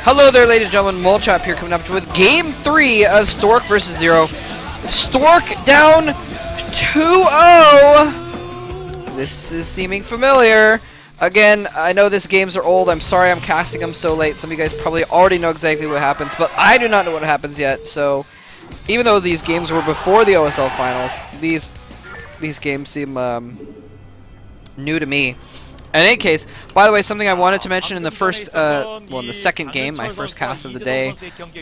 Hello there, ladies and gentlemen. Molchop here, coming up with Game 3 of Stork versus Zero. Stork down 2-0. This is seeming familiar. Again, I know these games are old. I'm sorry I'm casting them so late. Some of you guys probably already know exactly what happens, but I do not know what happens yet. So, even though these games were before the OSL finals, these games seem new to me. In any case, by the way, something I wanted to mention in the first, in the second game, my first cast of the day,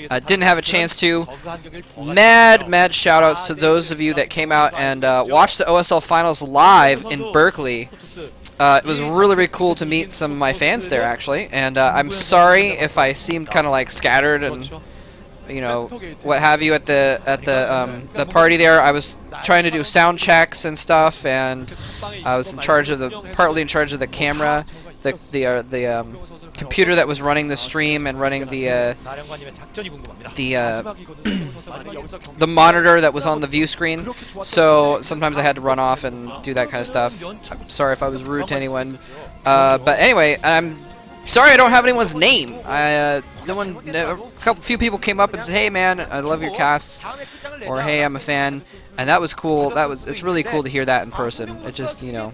didn't have a chance to. Mad shoutouts to those of you that came out and watched the OSL finals live in Berkeley. It was really cool to meet some of my fans there, actually, and I'm sorry if I seemed kind of like scattered and, you know, what have you at the party there. I was trying to do sound checks and stuff, and I was partly in charge of the camera, the computer that was running the stream and running the monitor that was on the view screen. So sometimes I had to run off and do that kind of stuff. I'm sorry if I was rude to anyone, but anyway, I'm sorry I don't have anyone's name. A few people came up and said, "Hey man, I love your casts," or "Hey, I'm a fan," and that was cool. It's really cool to hear that in person. It just, you know,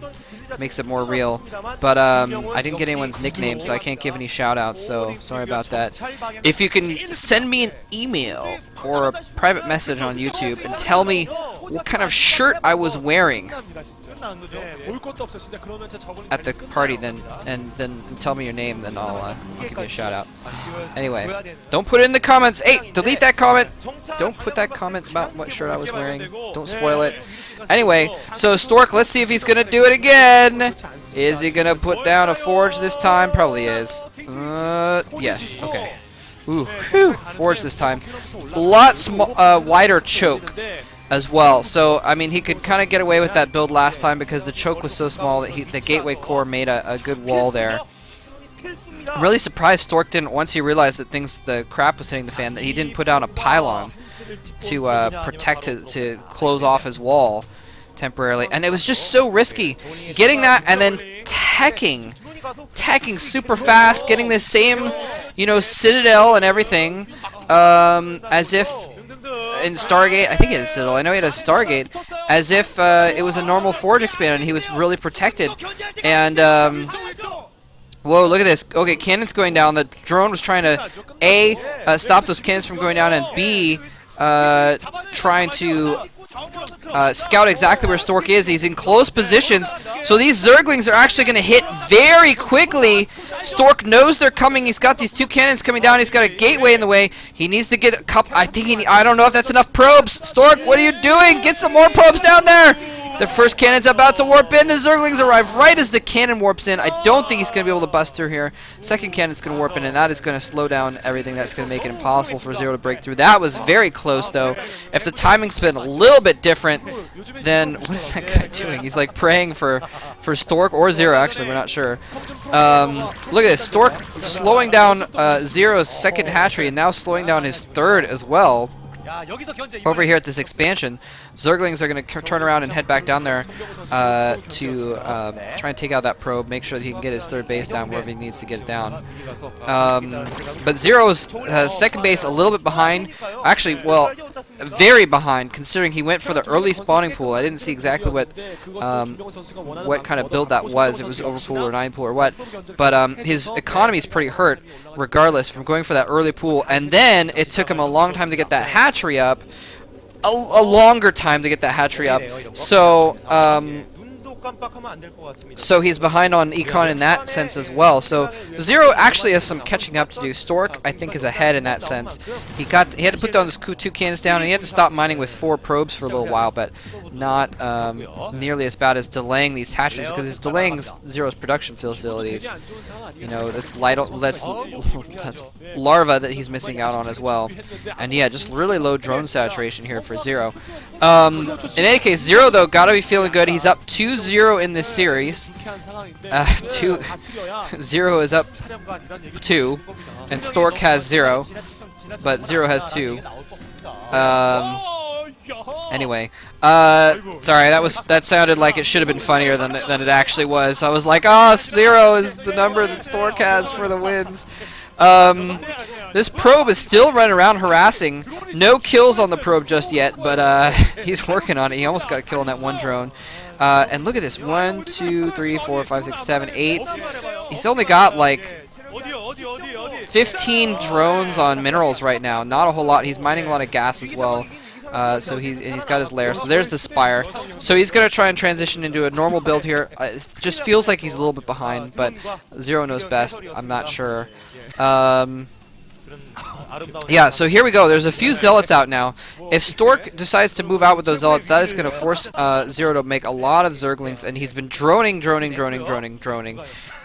makes it more real. But I didn't get anyone's nickname, so I can't give any shout-outs, so sorry about that. If you can send me an email or a private message on YouTube and tell me what kind of shirt I was wearing at the party, then tell me your name, then I'll give you a shout-out. Anyway, don't put it in the comments. Hey, delete that comment. Don't put that comment about what shirt I was wearing. Don't spoil it. Anyway, so Stork, let's see if he's gonna do it again. Is he gonna put down a Forge this time? Probably is. Yes. Okay. Ooh, whew, Forge this time. A lot wider choke as well. So I mean, he could kind of get away with that build last time because the choke was so small that the gateway core made a good wall there. I'm really surprised Stork didn't, once he realized that the crap was hitting the fan, that he didn't put down a pylon to protect to close off his wall temporarily. And it was just so risky getting that and then teching super fast, getting the same, you know, Citadel and everything, as if in Stargate, I think it is Citadel, I know he had a Stargate, as if it was a normal Forge expand, and he was really protected. And whoa, look at this. Okay, cannons going down. The drone was trying to A, stop those cannons from going down, and B, trying to scout exactly where Stork is. He's in close positions, so these Zerglings are actually going to hit very quickly. Stork knows they're coming. He's got these two cannons coming down. He's got a gateway in the way. He needs to get a couple. I don't know if that's enough probes. Stork, what are you doing? Get some more probes down there. The first cannon's about to warp in. The Zerglings arrive right as the cannon warps in. I don't think he's going to be able to bust through here. Second cannon's going to warp in, and that is going to slow down everything. That's going to make it impossible for Zero to break through. That was very close, though. If the timing's been a little bit different, then what is that guy doing? He's like praying for Stork or Zero, actually. We're not sure. Look at this. Stork slowing down Zero's second hatchery and now slowing down his third as well. Over here at this expansion, Zerglings are going to turn around and head back down there to try and take out that probe, make sure that he can get his third base down wherever he needs to get it down. But Zero's second base a little bit behind. Actually, well, very behind, considering he went for the early spawning pool. I didn't see exactly what kind of build that was. It was overpool or 9 pool or what. But his economy is pretty hurt, regardless, from going for that early pool. And then it took him a long time to get that hatchery up. A longer time to get that hatchery up. So he's behind on econ in that sense as well. So Zero actually has some catching up to do. Stork, I think, is ahead in that sense. He had to put down those two cannons down, and he had to stop mining with 4 probes for a little while, but not nearly as bad as delaying these hatcheries, because it's delaying Zero's production facilities. You know, that's larva that he's missing out on as well. And yeah, just really low drone saturation here for Zero. In any case, Zero, though, gotta be feeling good. He's up 2-0 in this series. 0 is up 2, and Stork has 0, but 0 has 2. Anyway, sorry, that sounded like it should have been funnier than it actually was. I was like, oh, 0 is the number that Stork has for the wins. This probe is still running around harassing. No kills on the probe just yet, but he's working on it. He almost got a kill on that one drone. And look at this. 1, 2, 3, 4, 5, 6, 7, 8. He's only got like 15 drones on minerals right now. Not a whole lot. He's mining a lot of gas as well. So he's got his lair. So there's the Spire. So he's going to try and transition into a normal build here. It just feels like he's a little bit behind, but Zero knows best. I'm not sure. Yeah, so here we go. There's a few Zealots out now. If Stork decides to move out with those Zealots, that is going to force Zero to make a lot of Zerglings, and he's been droning.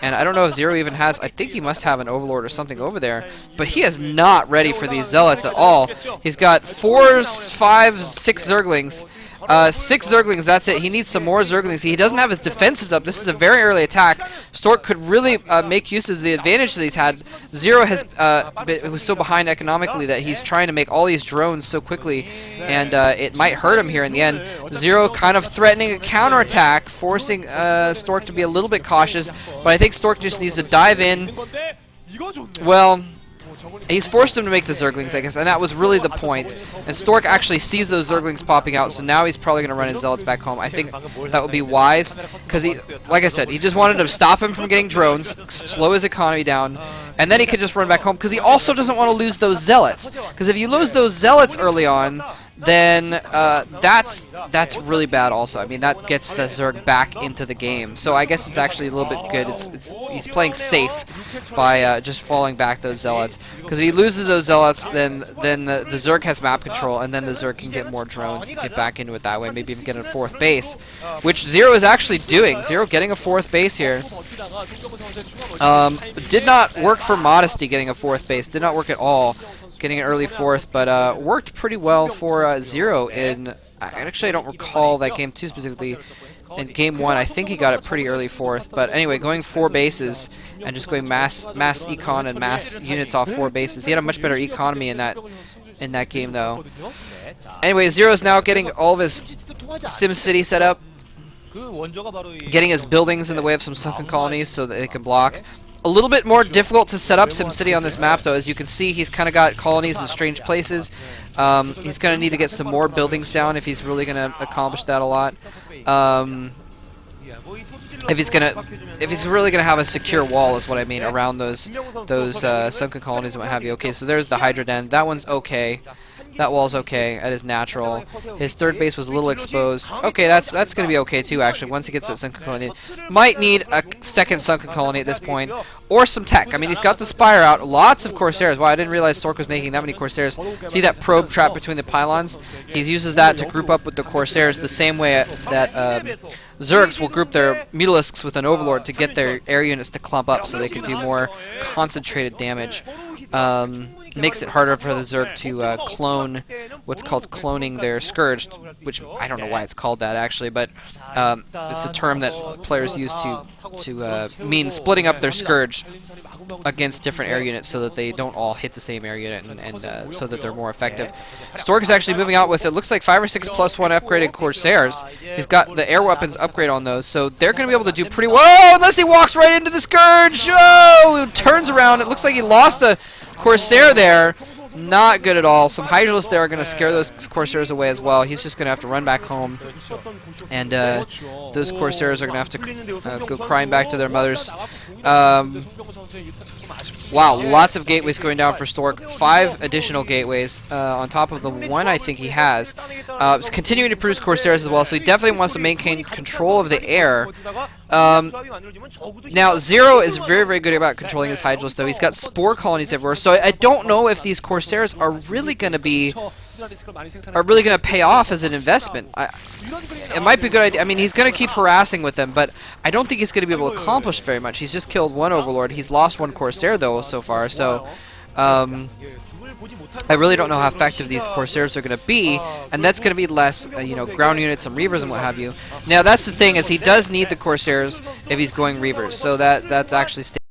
And I don't know if Zero even has, I think he must have an Overlord or something over there, but he is not ready for these Zealots at all. He's got 4, 5, 6 Zerglings. 6 Zerglings, that's it. He needs some more Zerglings. He doesn't have his defenses up. This is a very early attack. Stork could really make use of the advantage that he's had. Zero has was so behind economically that he's trying to make all these drones so quickly, and it might hurt him here in the end. Zero kind of threatening a counterattack, forcing Stork to be a little bit cautious, but I think Stork just needs to dive in. Well, he's forced him to make the Zerglings, I guess, and that was really the point. And Stork actually sees those Zerglings popping out, so now he's probably going to run his Zealots back home. I think that would be wise, because he, like I said, he just wanted to stop him from getting drones, slow his economy down, and then he could just run back home, because he also doesn't want to lose those Zealots. Because if you lose those Zealots early on, then that's really bad also. I mean, that gets the Zerg back into the game. So I guess it's actually a little bit good. He's playing safe by just falling back those Zealots. Because if he loses those Zealots, then the Zerg has map control, and then the Zerg can get more drones and get back into it that way. Maybe even get a 4th base, which Zero is actually doing. Zero getting a 4th base here. Did not work for Modesty getting a 4th base. Did not work at all. Getting an early 4th, but worked pretty well for Zero in... Actually, I don't recall that game too specifically. In game 1, I think he got it pretty early 4th, but anyway, going 4 bases and just going mass econ and mass units off 4 bases. He had a much better economy in that game, though. Anyway, Zero's now getting all of his SimCity set up, getting his buildings in the way of some sunken colonies so that they can block. A little bit more difficult to set up SimCity on this map, though. As you can see, he's kind of got colonies in strange places. He's going to need to get some more buildings down if he's really going to accomplish that a lot. If he's really going to have a secure wall, is what I mean, around those sunken colonies and what have you. Okay, so there's the Hydra Den. That one's okay. That wall's okay. That is natural. His 3rd base was a little exposed. Okay, that's going to be okay too, actually, once he gets that sunken colony. Might need a 2nd sunken colony at this point, or some tech. I mean, he's got the Spire out. Lots of Corsairs. Wow, I didn't realize Stork was making that many Corsairs. See that probe trap between the pylons? He uses that to group up with the Corsairs the same way that Zergs will group their Mutalisks with an Overlord to get their air units to clump up so they can do more concentrated damage. Makes it harder for the Zerg to clone what's called cloning their Scourge, which I don't know why it's called that actually, but it's a term that players use to mean splitting up their Scourge against different air units so that they don't all hit the same air unit and so that they're more effective. Stork is actually moving out with, it looks like 5 or 6 +1 upgraded Corsairs. He's got the air weapons upgrade on those, so they're going to be able to do pretty well. Whoa, unless he walks right into the Scourge! Oh, turns around. It looks like he lost a Corsair there. Not good at all. Some Hydralisks there are going to scare those Corsairs away as well. He's just going to have to run back home. And those Corsairs are going to have to go crying back to their mothers. Wow, lots of gateways going down for Stork. 5 additional gateways on top of the 1 I think he has. He's continuing to produce Corsairs as well, so he definitely wants to maintain control of the air. Now, Zero is very, very good about controlling his Hydralisk, though. He's got spore colonies everywhere, so I don't know if these Corsairs are really going to pay off as an investment. It might be a good idea. I mean, he's going to keep harassing with them, but I don't think he's going to be able to accomplish very much. He's just killed 1 Overlord. He's lost 1 Corsair, though, so far, so I really don't know how effective these Corsairs are going to be, and that's going to be less, you know, ground units, some Reavers and what have you. Now, that's the thing, is he does need the Corsairs if he's going Reavers, so that's actually